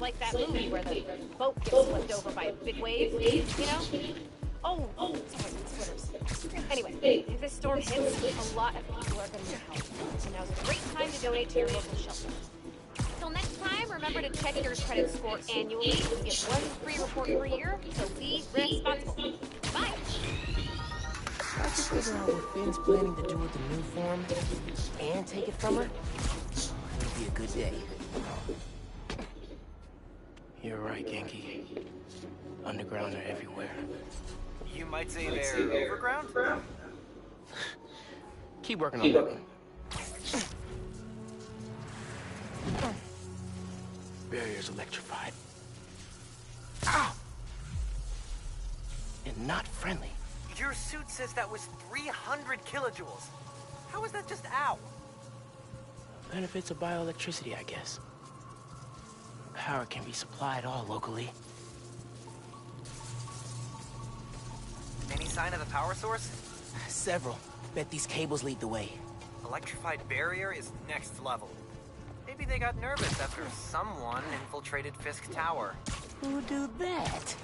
like that movie where the boat gets flipped over by a big wave, you know? Oh, sorry, splitters. Anyway, if this storm hits, a lot of people are gonna need help. And now's a great time to donate to your local shelter. Till next time, remember to check your credit score annually. You get one free report per year, so be responsible. Bye! If I could figure out what Finn's planning to do with the new form and take it from her, it'd be a good day. You're right, Genki. Underground are everywhere. You might say they're overground? Keep working on that one. Barrier's electrified. Ow! And not friendly. Your suit says that was 300 kilojoules. How is that just ow? Benefits of bioelectricity, I guess. Power can be supplied all locally. Any sign of the power source? Several. Bet these cables lead the way. Electrified barrier is next level. Maybe they got nervous after someone infiltrated Fisk Tower. Who do that?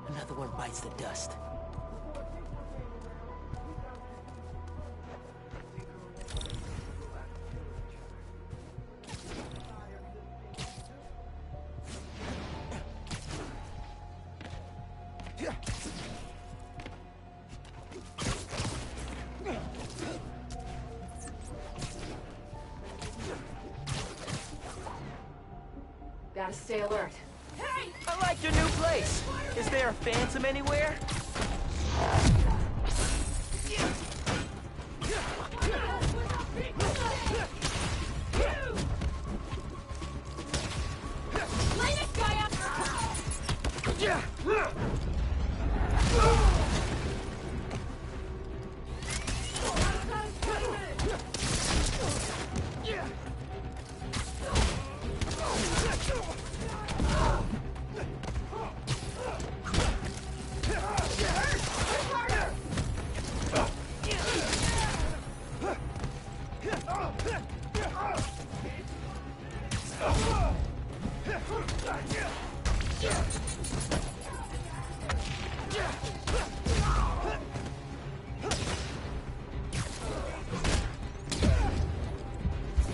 Another one bites the dust. Gotta stay alert. Hey! I like your new place. Is there a phantom anywhere? Light this guy up!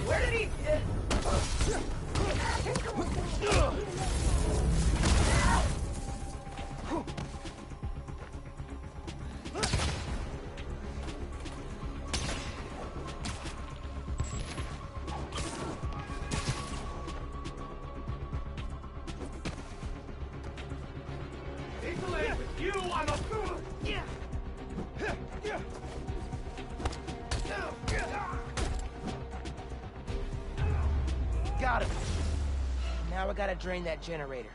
Where did he... You, I'm a... Got him. Now I gotta drain that generator.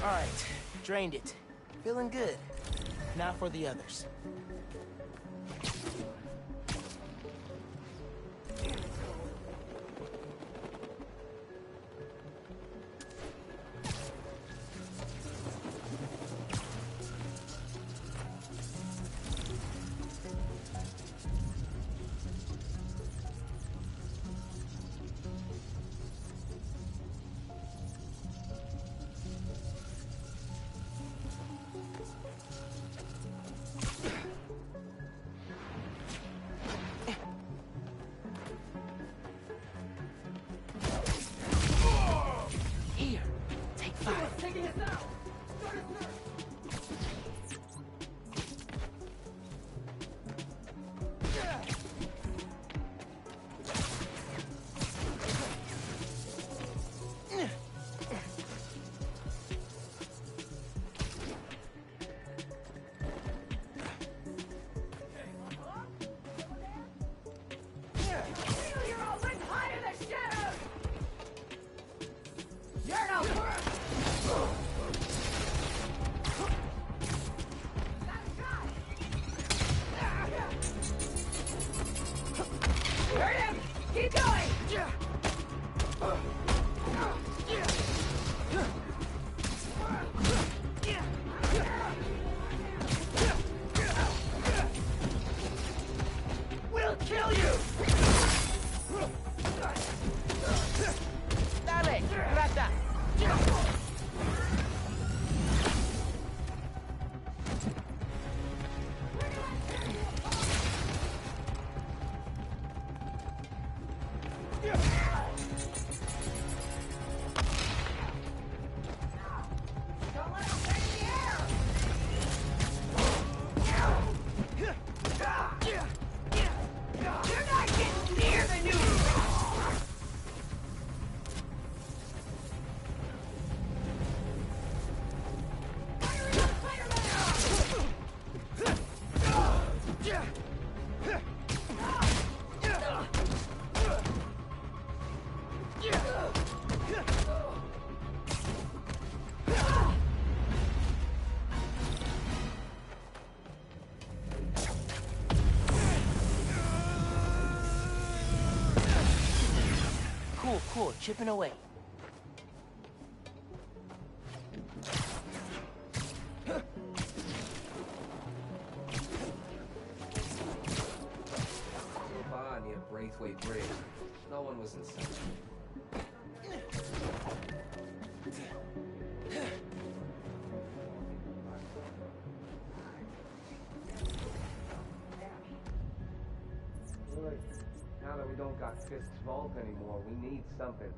Alright, drained it. Feeling good. Now for the others. Cool, chipping away. Bar near Braithwaite Bridge. No one was inside. Look, now that we don't got Fisk's vault anymore, we need something.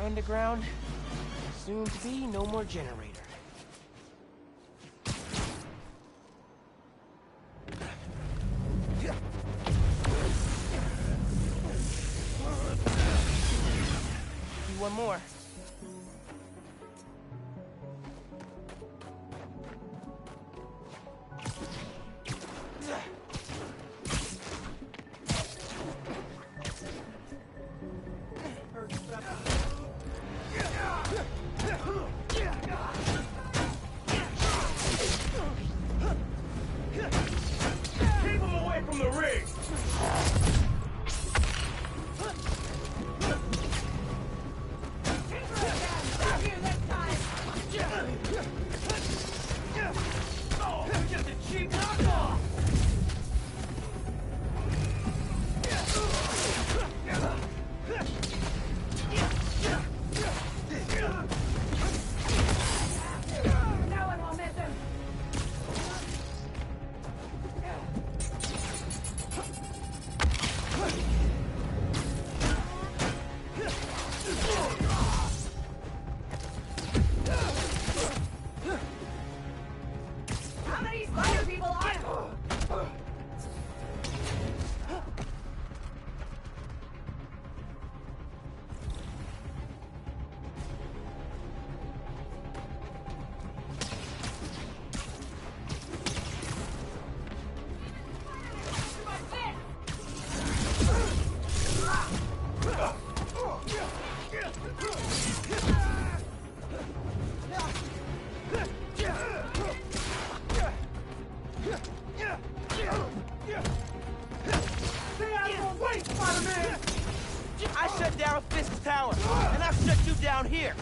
Underground. Soon to be no more generator. One more. Stay out of my way, Spider-Man! I shut down Fisk's tower, and I'll shut you down here.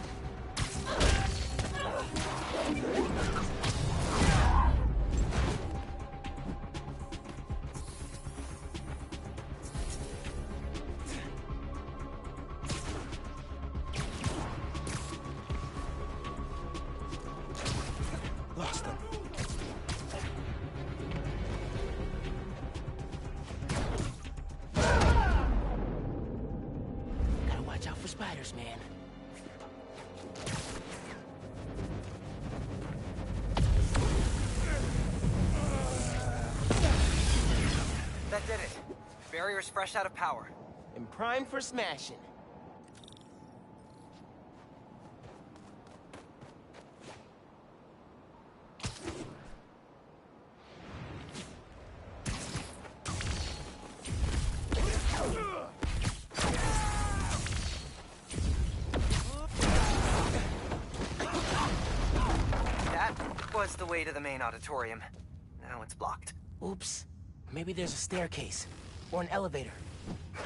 Lost them. Gotta watch out for spiders, man. That did it. Barrier's fresh out of power. And primed for smashing. That was the way to the main auditorium. Now it's blocked. Oops. Maybe there's a staircase. Or an elevator.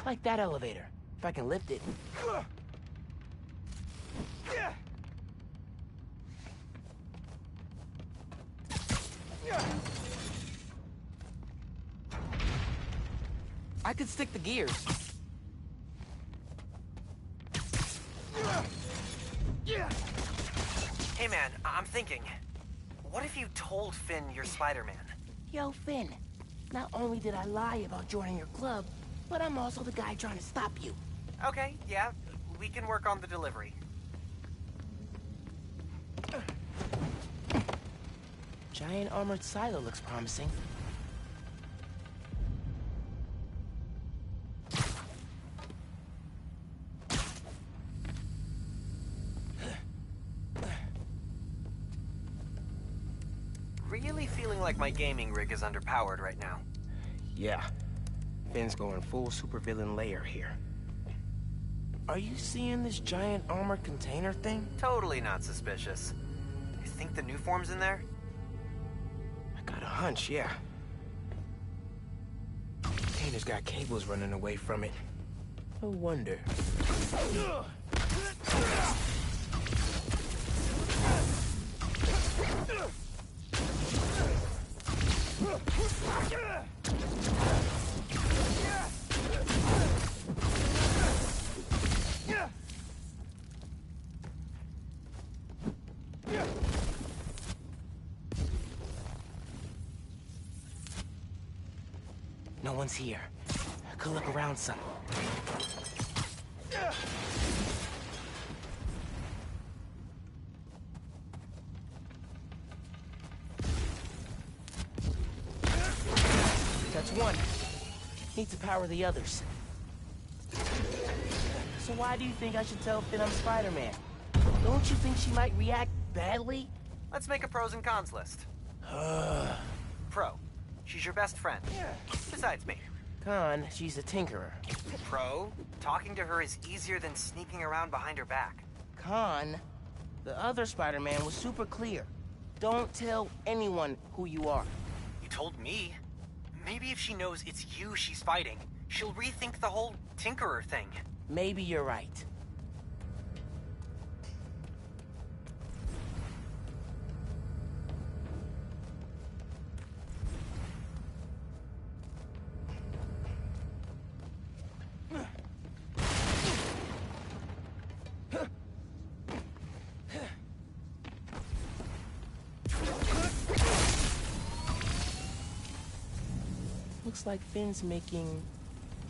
Like that elevator. If I can lift it. I could stick the gears. Hey man, I'm thinking. What if you told Finn you're Spider-Man? Yo, Finn. Not only did I lie about joining your club, but I'm also the guy trying to stop you. Okay, yeah, we can work on the delivery. Giant armored silo looks promising. Really feeling like my gaming rig is underpowered right now. Yeah. Finn's going full supervillain layer here. Are you seeing this giant armored container thing? Totally not suspicious. You think the new form's in there? I got a hunch, yeah. Container's got cables running away from it. No wonder. No one's here. I could look around some. That's one. Need to power the others. So why do you think I should tell Finn I'm Spider-Man? Don't you think she might react badly? Let's make a pros and cons list. Pro. She's your best friend. Besides me. Con, she's a tinkerer. Pro. Talking to her is easier than sneaking around behind her back. Con, the other Spider-Man was super clear. Don't tell anyone who you are. You told me. Maybe if she knows it's you she's fighting, she'll rethink the whole Tinkerer thing. Maybe you're right. Looks like Finn's making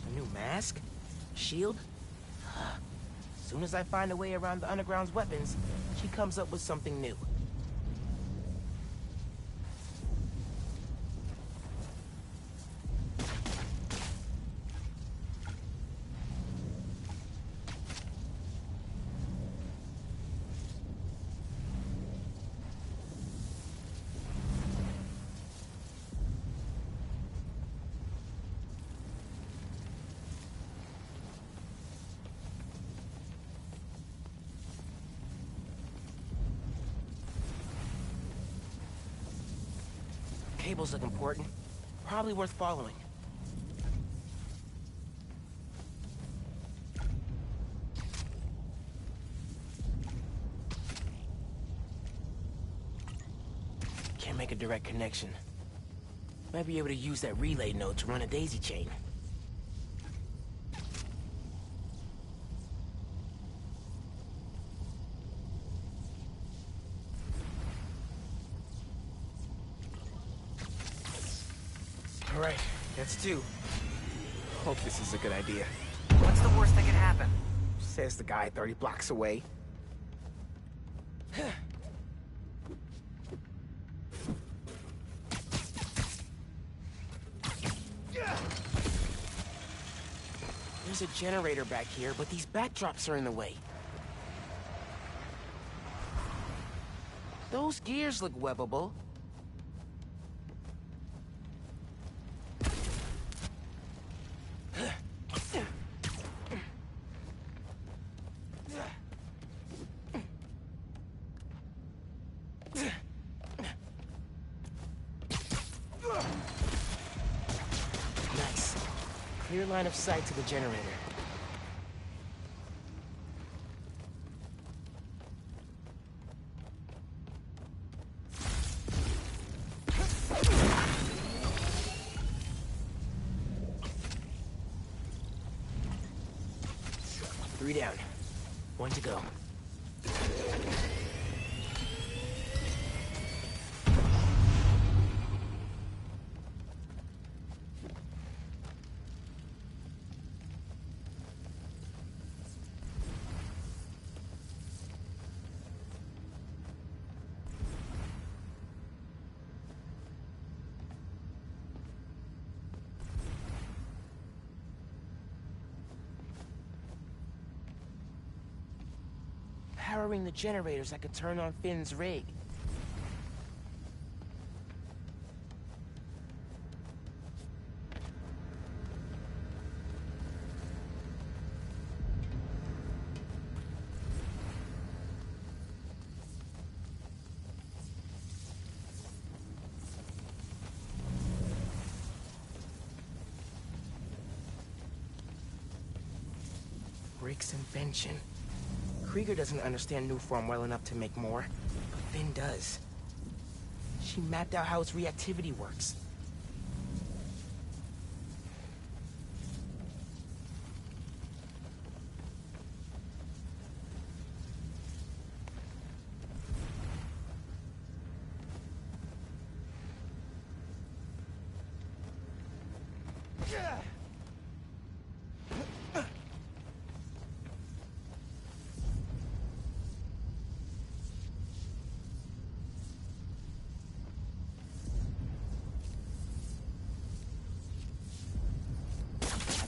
a new mask? Shield? As soon as I find a way around the Underground's weapons, she comes up with something new. Cables look important. Probably worth following. Can't make a direct connection. Might be able to use that relay node to run a daisy chain. All right, that's 2. Hope this is a good idea. What's the worst that could happen? Says the guy 30 blocks away. There's a generator back here, but these backdrops are in the way. Those gears look webbable. Nice. Clear line of sight to the generator. Three down. 1 to go. Powering the generators, I could turn on Finn's rig. Rick's invention. Krieger doesn't understand Nuform well enough to make more, but Finn does. She mapped out how its reactivity works.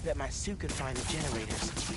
I bet my suit could find the generators.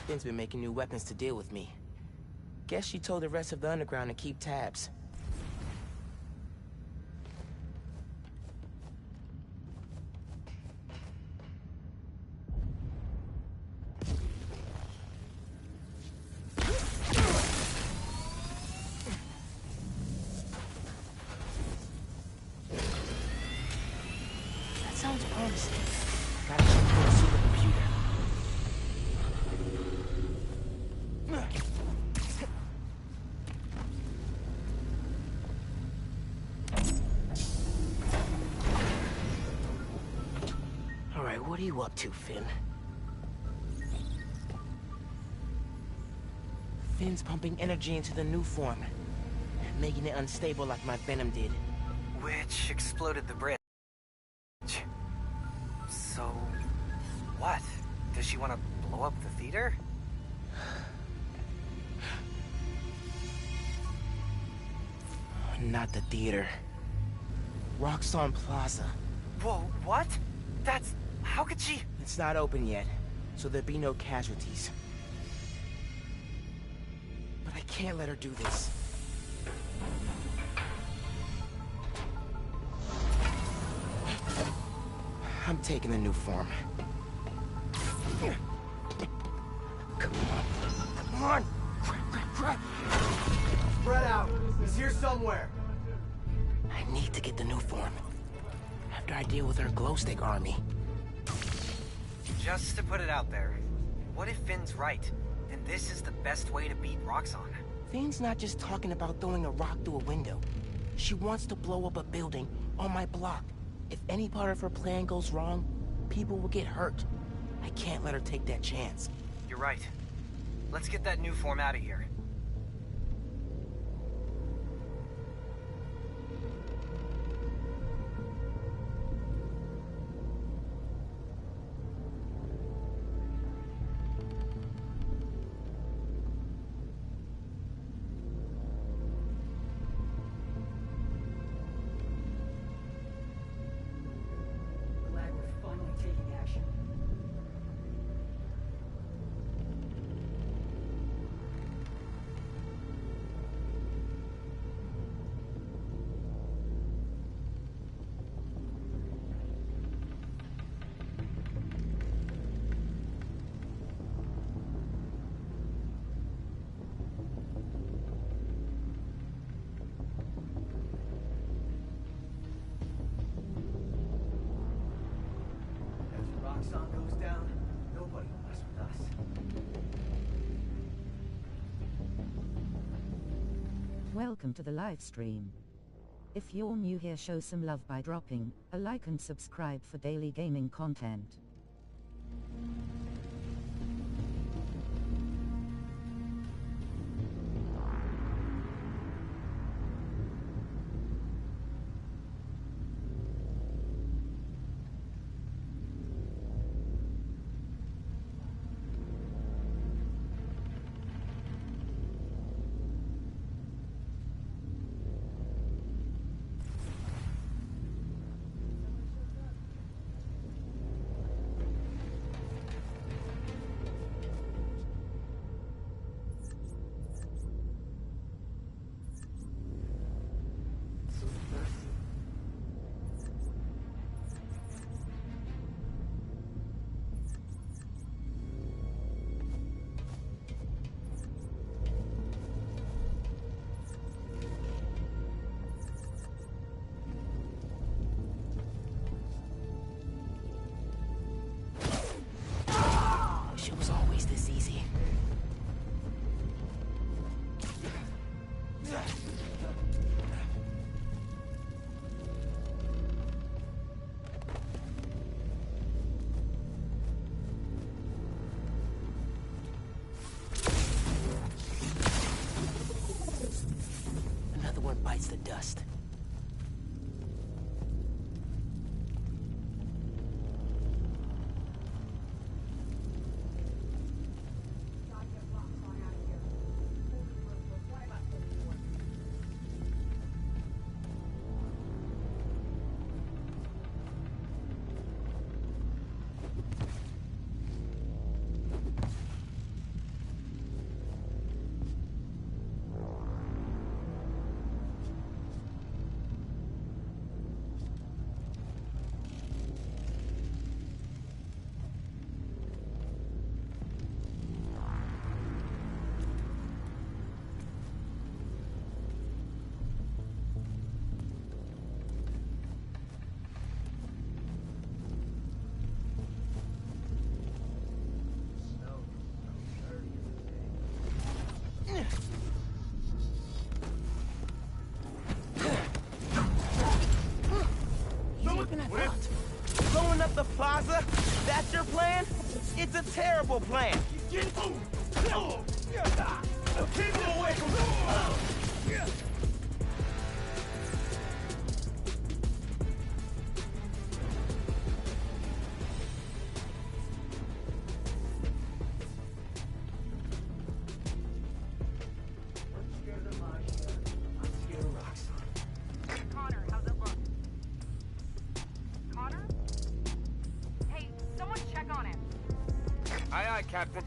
Finn's been making new weapons to deal with me. Guess she told the rest of the underground to keep tabs. That sounds promising. Gotta check for a supercomputer. What are you up to, Finn? Finn's pumping energy into the Nuform, making it unstable like my venom did. Which exploded the bridge. So, what? Does she want to blow up the theater? Not the theater. Roxxon Plaza. Whoa, what? That's... how could she... It's not open yet, so there'll be no casualties. But I can't let her do this. I'm taking the new form. Come on. Come on! Crap. Spread out. He's here somewhere. I need to get the new form. After I deal with her glow stick army. Just to put it out there, what if Finn's right, and this is the best way to beat Roxxon? Finn's not just talking about throwing a rock through a window. She wants to blow up a building on my block. If any part of her plan goes wrong, people will get hurt. I can't let her take that chance. You're right. Let's get that new form out of here. Glad we're finally taking action. After Roxxon goes down, nobody will mess with us. Welcome to the live stream. If you're new here, show some love by dropping a like and subscribe for daily gaming content. Wish it was always this easy. Another one bites the dust. Blowing up the plaza? That's your plan? It's a terrible plan. Keep him away from me! Connor, how's it look? Aye, aye, Captain.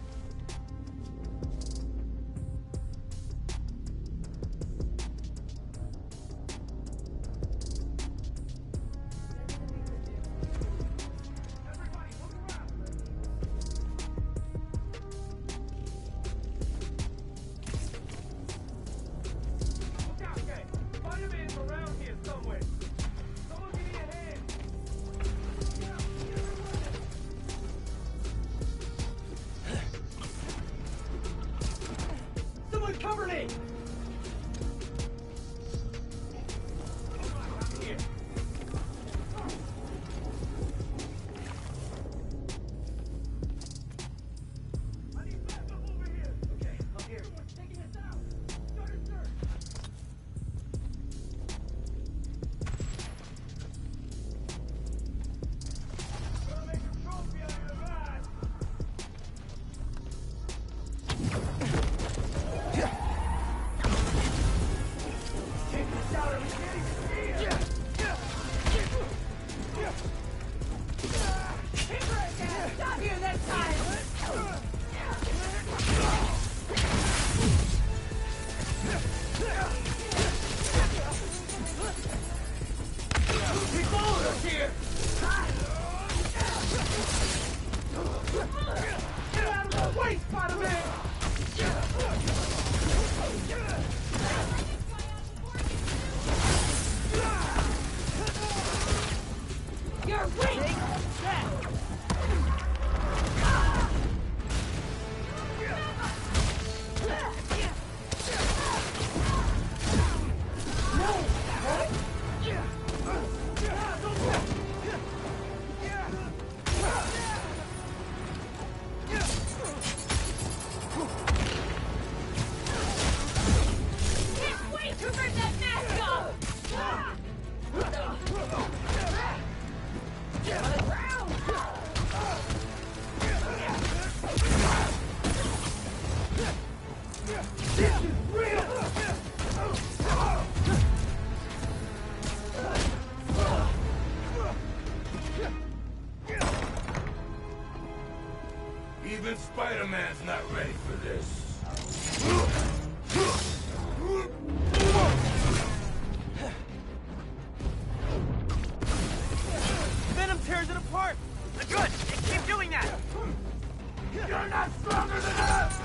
Cover me! Here. I need backup over here! Okay, I'm here. Someone's taking us out! Start a search! Gotta make a trophy out of your ride! Even Spider-Man's not ready for this. Venom tears it apart! Good! Keep doing that! You're not stronger than us!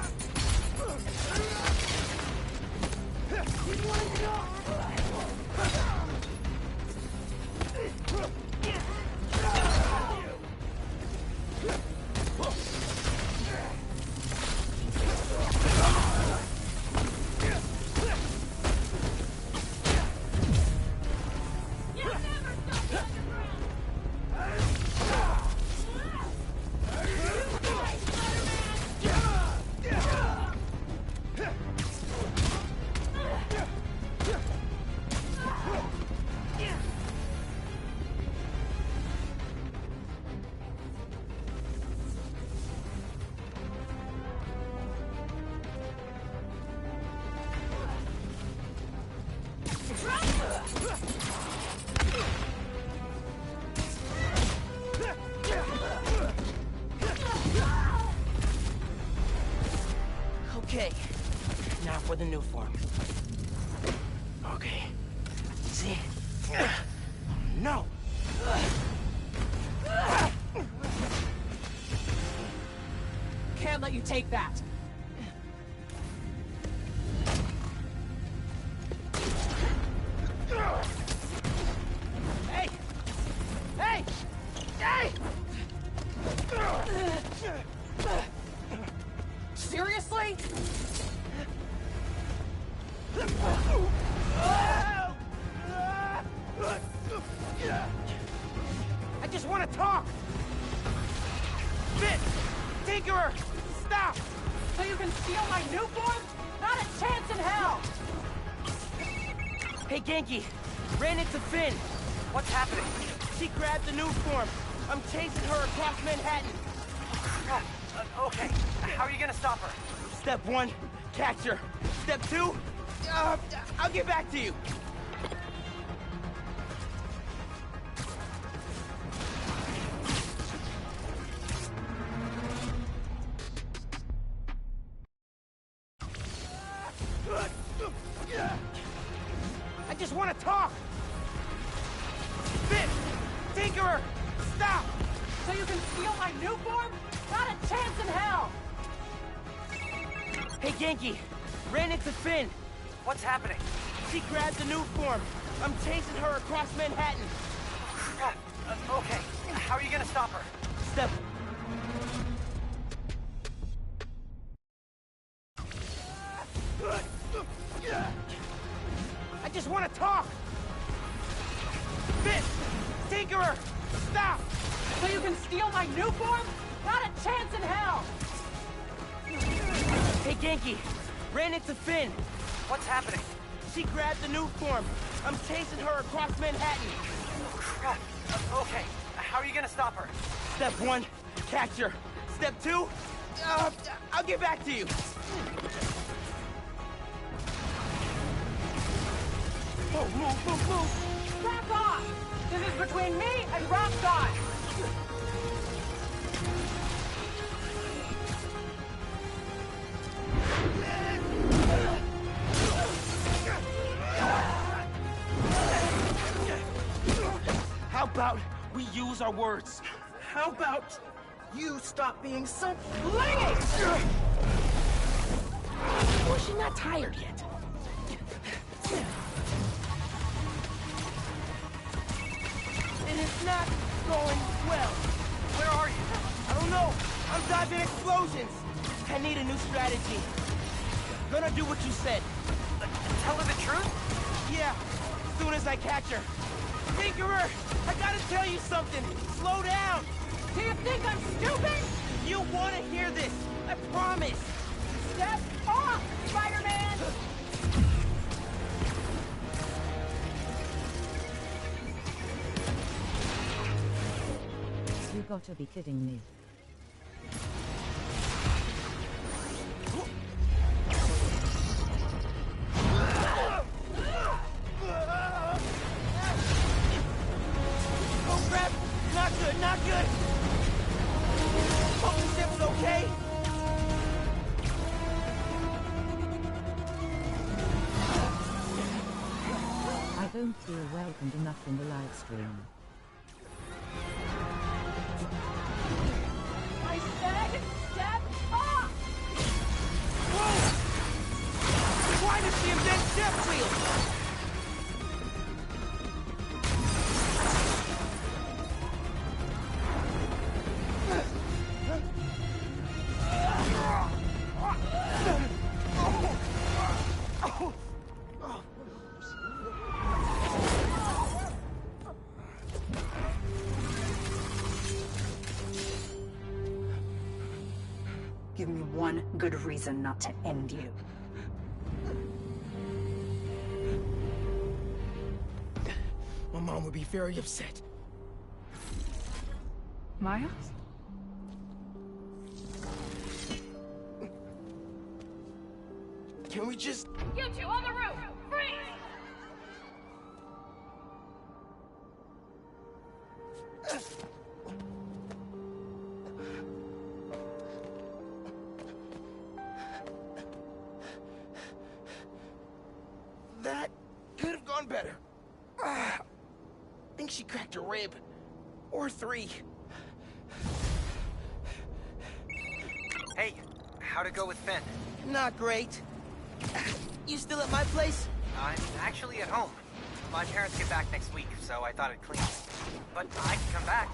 Okay, now for the new form. Okay, see? No! Can't let you take that. Hey! Hey! Hey! Seriously? I just want to talk! Fit! Tinkerer! Stop! So you can steal my new form? Not a chance in hell! Hey, Genki! Ran into Finn! What's happening? She grabbed the new form! I'm chasing her across Manhattan! Okay. How are you gonna stop her? Step 1, catch her. Step 2, I'll get back to you. just want to talk! Finn! Tinkerer! Stop! So you can steal my new form? Not a chance in hell! Hey, Genki! Ran into Finn! What's happening? She grabbed the new form! I'm chasing her across Manhattan! Crap. Okay, how are you gonna stop her? Step... I just want to talk! Finn! Tinkerer! Stop! So you can steal my new form? Not a chance in hell! Hey, Genki! Ran into Finn! What's happening? She grabbed the new form! I'm chasing her across Manhattan! Crap. Okay, how are you gonna stop her? Step 1, catch her. Step 2, I'll get back to you. Oh, move! Back off! This is between me and Rock God! How about we use our words? How about you stop being so clingy? Or is she not tired yet? It is not going well. Where are you? I don't know. I'm dodging explosions. I need a new strategy. Gonna do what you said. Tell her the truth? Yeah, as soon as I catch her. Tinkerer, I gotta tell you something. Slow down. Do you think I'm stupid? You want to hear this. I promise. Step off, Spider-Man! You gotta be kidding me. Oh crap! Not good, not good! Hope the ship's okay? I don't feel welcomed enough in the live stream. I said, step off! Whoa! Why does she invent step wheels? Give me one good reason not to end you. My mom would be very upset. Miles? Can we just... You two on the roof! Freeze! That could have gone better. I think she cracked a rib. Or 3. Hey, how'd it go with Finn? Not great. You still at my place? I'm actually at home. My parents get back next week, so I thought I'd clean. But I can come back.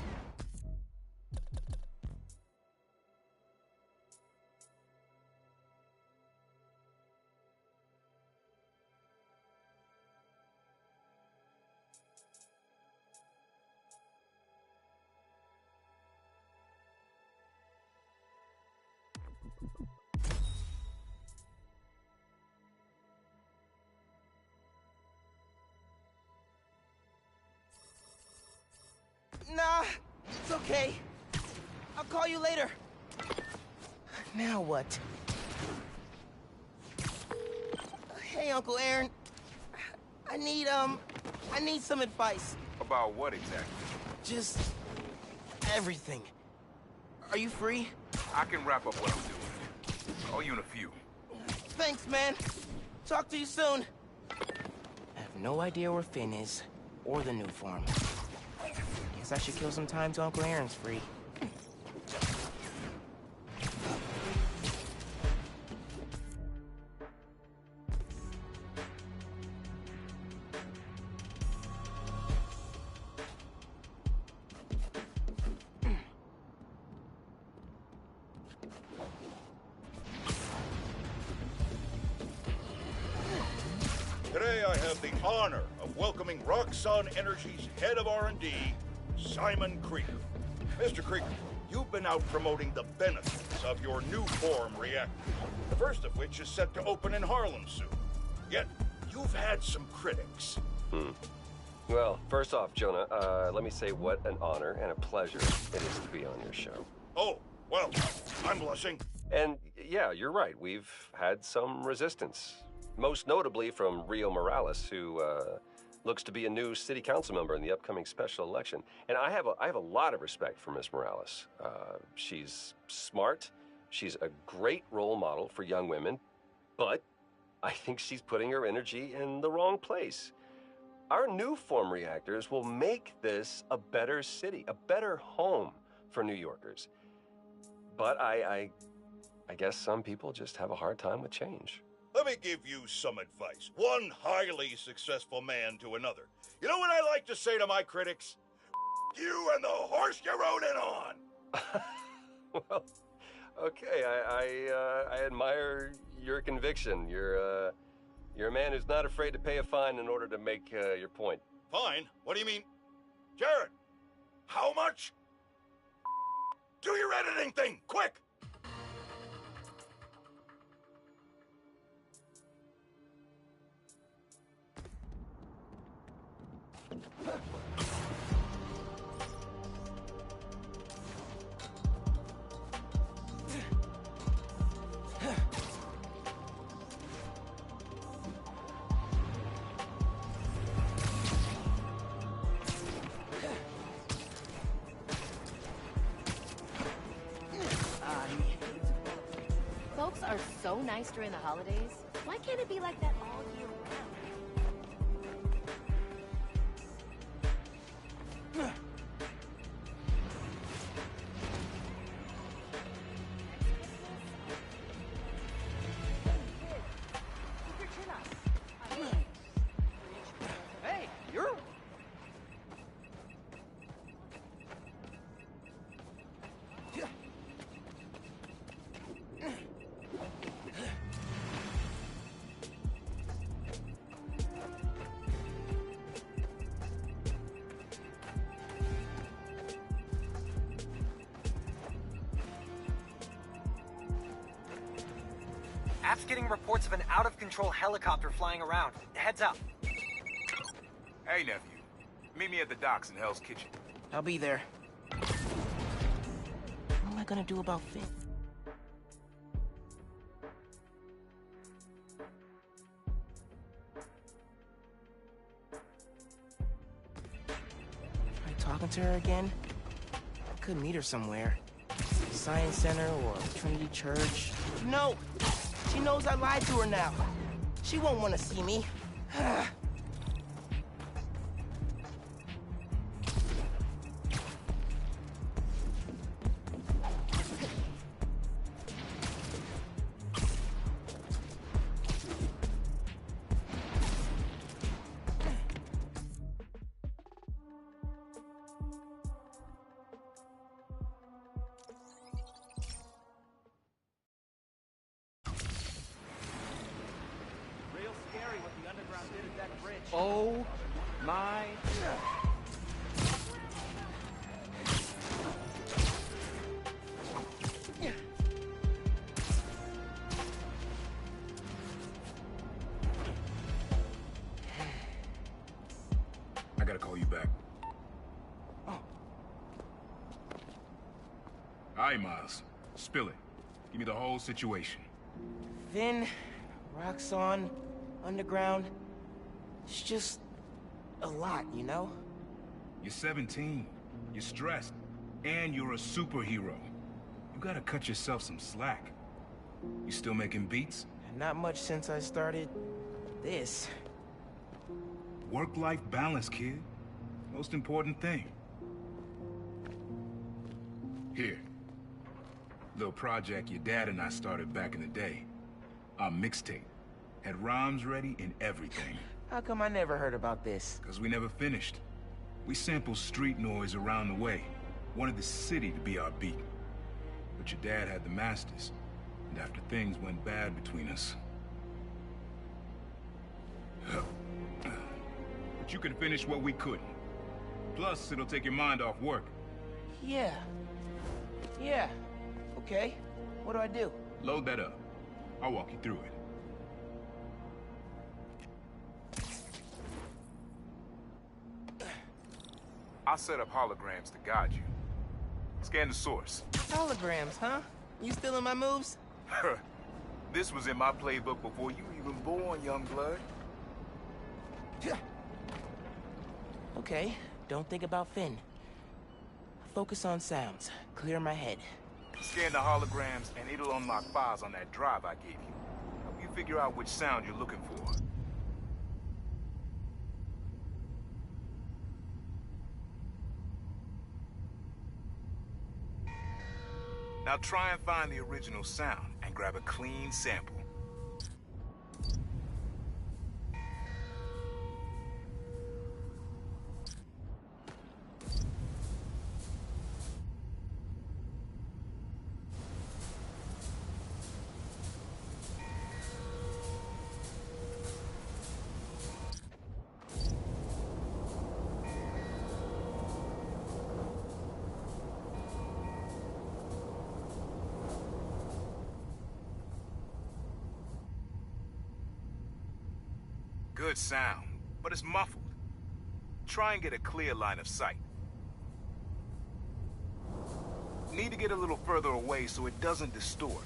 Nah, it's okay. I'll call you later. Now what? Hey, Uncle Aaron. I need some advice. About what exactly? Just... everything. Are you free? I can wrap up what I'm doing. Call you in a few. Thanks, man. Talk to you soon. I have no idea where Finn is, or the new form. Guess I should kill some time till Uncle Aaron's free. Today I have the honor of welcoming Roxxon Energy's head of R&D, Simon Krieger. Mr. Krieger, you've been out promoting the benefits of your new form reactor, the first of which is set to open in Harlem soon. Yet, you've had some critics. Well, first off, Jonah, let me say what an honor and a pleasure it is to be on your show. Oh, well, I'm blushing. And yeah, you're right. We've had some resistance. Most notably from Rio Morales, who looks to be a new city council member in the upcoming special election. And I have a lot of respect for Miss Morales. She's smart. She's a great role model for young women, but I think she's putting her energy in the wrong place. Our new form reactors will make this a better city, a better home for New Yorkers. But I guess some people just have a hard time with change. Let me give you some advice. One highly successful man to another. You know what I like to say to my critics? You and the horse you rode in on! Well, okay, I admire your conviction. You're a man who's not afraid to pay a fine in order to make your point. Fine? What do you mean? Jared, how much? Do your editing thing, quick! Folks are so nice during the holidays. Why can't it be like that all year round? Hey, you're... App's getting reports of an out-of-control helicopter flying around. Heads up. Hey, nephew. Meet me at the docks in Hell's Kitchen. I'll be there. What am I gonna do about Finn? Try talking to her again? I could meet her somewhere. Science Center or Trinity Church. No! She knows I lied to her now. She won't want to see me. Oh my... I gotta call you back. Oh. All right, Miles. Spill it. Give me the whole situation. Finn, Roxxon, Underground. It's just a lot, you know? You're 17. You're stressed. And you're a superhero. You gotta cut yourself some slack. You still making beats? Not much since I started this. Work-life balance, kid. Most important thing. Here. Little project your dad and I started back in the day. Our mixtape. Had rhymes ready and everything. How come I never heard about this? Because we never finished. We sampled street noise around the way. Wanted the city to be our beat. But your dad had the masters. And after things went bad between us... But you can finish what we couldn't. Plus, it'll take your mind off work. Yeah. Yeah. Okay. What do I do? Load that up. I'll walk you through it. I'll set up holograms to guide you. Scan the source. Holograms, huh? You stealing my moves? This was in my playbook before you even born, young blood. Okay, don't think about Finn. Focus on sounds. Clear my head. Scan the holograms and it'll unlock files on that drive I gave you. Help you figure out which sound you're looking for. Now try and find the original sound and grab a clean sample. Good sound, but it's muffled. Try and get a clear line of sight. Need to get a little further away so it doesn't distort.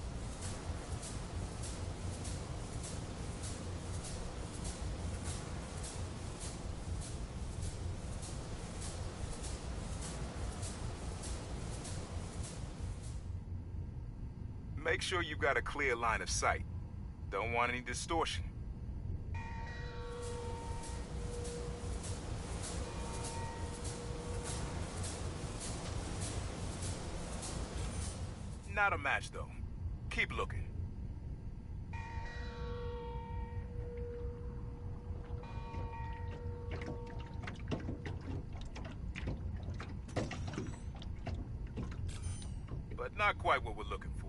Make sure you've got a clear line of sight. Don't want any distortion. Not a match, though. Keep looking. But not quite what we're looking for.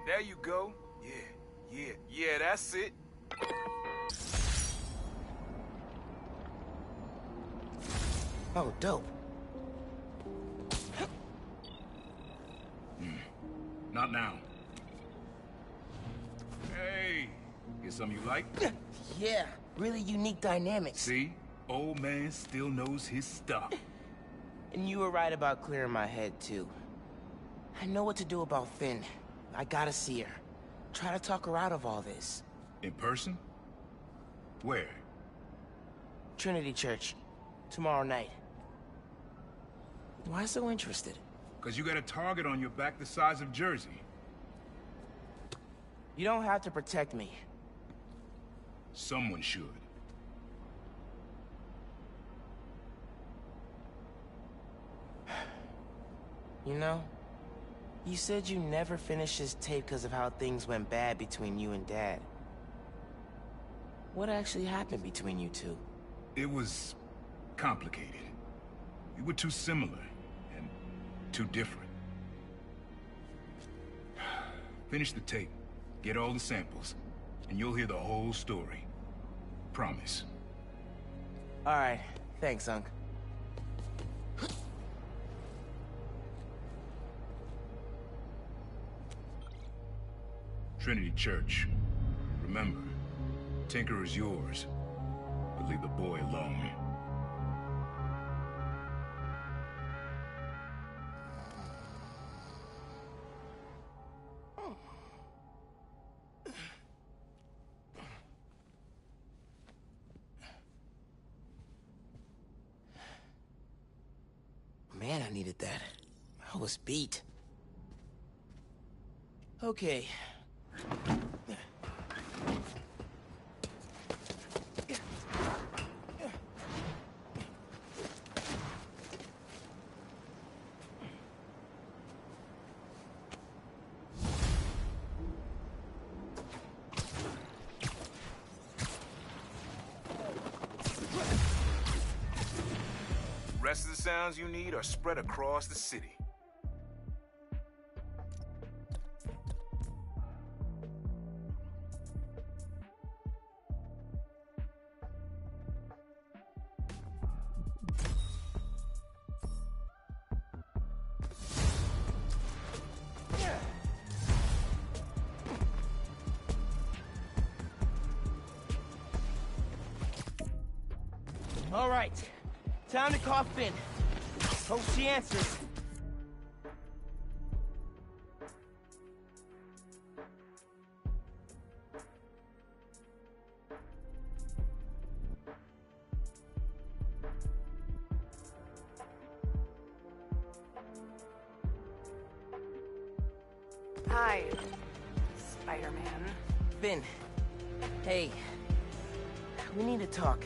There you go. Yeah, that's it. Oh, dope. Not now. Hey, get something you like? Yeah, really unique dynamics. See? Old man still knows his stuff. And you were right about clearing my head, too. I know what to do about Finn. I gotta see her. Try to talk her out of all this. In person? Where? Trinity Church. Tomorrow night. Why so interested? Because you got a target on your back the size of Jersey. You don't have to protect me. Someone should. You know, you said you never finished this tape because of how things went bad between you and Dad. What actually happened between you two? It was complicated. We were too similar and too different. Finish the tape, get all the samples, and you'll hear the whole story. Promise. All right, thanks, Unc. Trinity Church. Remember, Tinker is yours, but leave the boy alone. Man, I needed that. I was beat. Okay. The rest of the sounds you need are spread across the city. All right, time to call Finn. Hope she answers. Hi, Spider-Man. Finn, hey, we need to talk.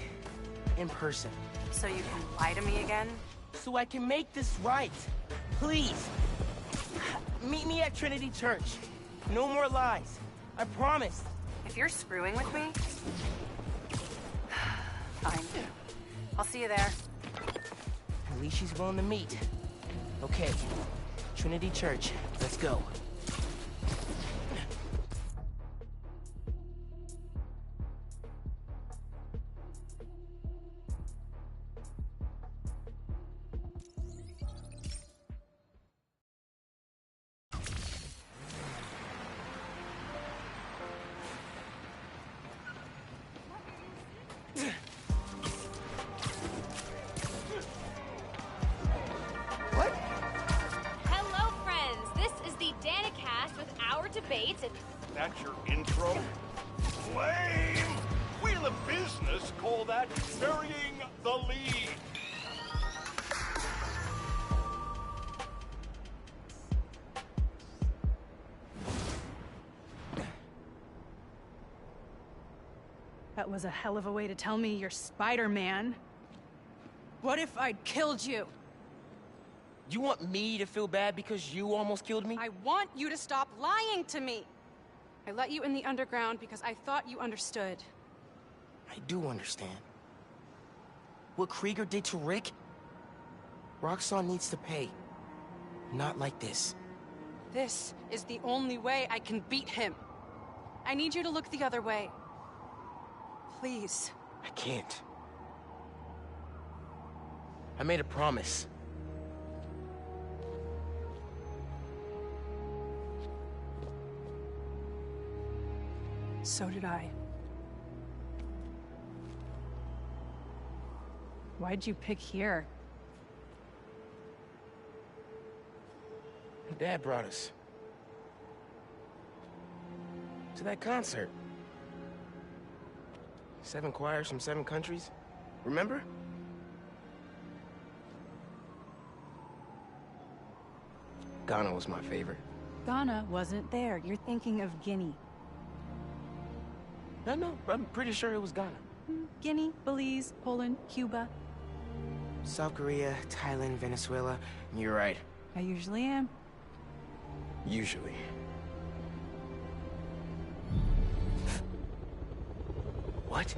In person. So you can lie to me again? So I can make this right. Please. Meet me at Trinity Church. No more lies. I promise. If you're screwing with me... Fine. I'll see you there. At least she's willing to meet. Okay. Trinity Church. Let's go. That's your intro? Lame! We in the business call that burying the lead. That was a hell of a way to tell me you're Spider-Man. What if I'd killed you? You want me to feel bad because you almost killed me? I want you to stop lying to me. I let you in the underground because I thought you understood. I do understand. What Krieger did to Rick? Roxxon needs to pay. Not like this. This is the only way I can beat him. I need you to look the other way. Please. I can't. I made a promise. So did I. Why'd you pick here? Dad brought us. To that concert. 7 choirs from 7 countries. Remember? Ghana was my favorite. Ghana wasn't there. You're thinking of Guinea. No, I'm pretty sure it was Ghana. Guinea, Belize, Poland, Cuba. South Korea, Thailand, Venezuela. You're right. I usually am. Usually. What?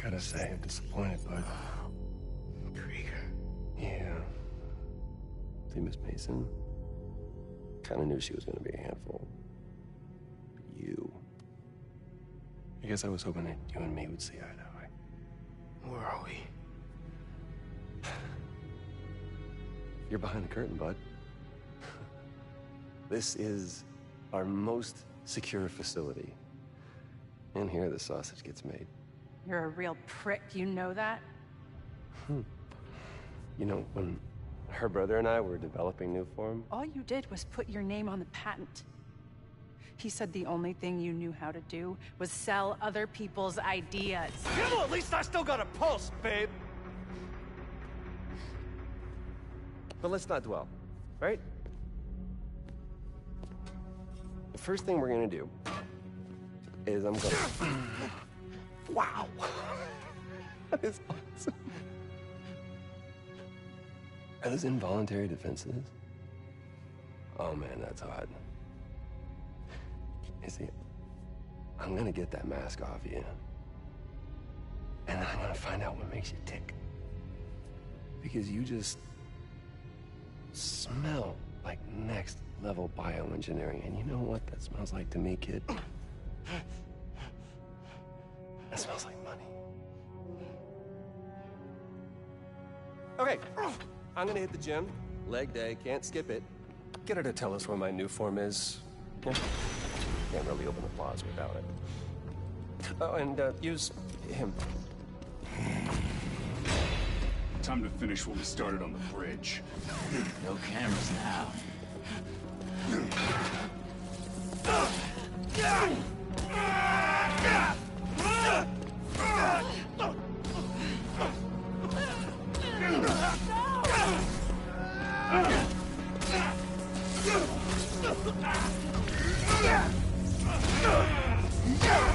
Gotta say, I'm disappointed, bud. Krieger. Yeah. See, Miss Mason? Kinda knew she was gonna be a handful. But you... I guess I was hoping that you and me would see eye to eye. Where are we? You're behind the curtain, bud. This is our most secure facility. And here the sausage gets made. You're a real prick, you know that? You know, when her brother and I were developing Nuform, All you did was put your name on the patent. He said the only thing you knew how to do was sell other people's ideas. Yeah, well, at least I still got a pulse, babe. but let's not dwell, right? The first thing we're gonna do is I'm gonna... Wow! That is awesome. Are those involuntary defenses? Oh man, that's hot. You see, I'm gonna get that mask off you. And then I'm gonna find out what makes you tick. Because you just smell like next level bioengineering. And you know what that smells like to me, kid? That smells like money. Okay, I'm gonna hit the gym. Leg day, can't skip it. Get her to tell us where my new form is. Yeah. Can't really open the plaza without it. Oh, and use him. Time to finish what we started on the bridge. No cameras now. No!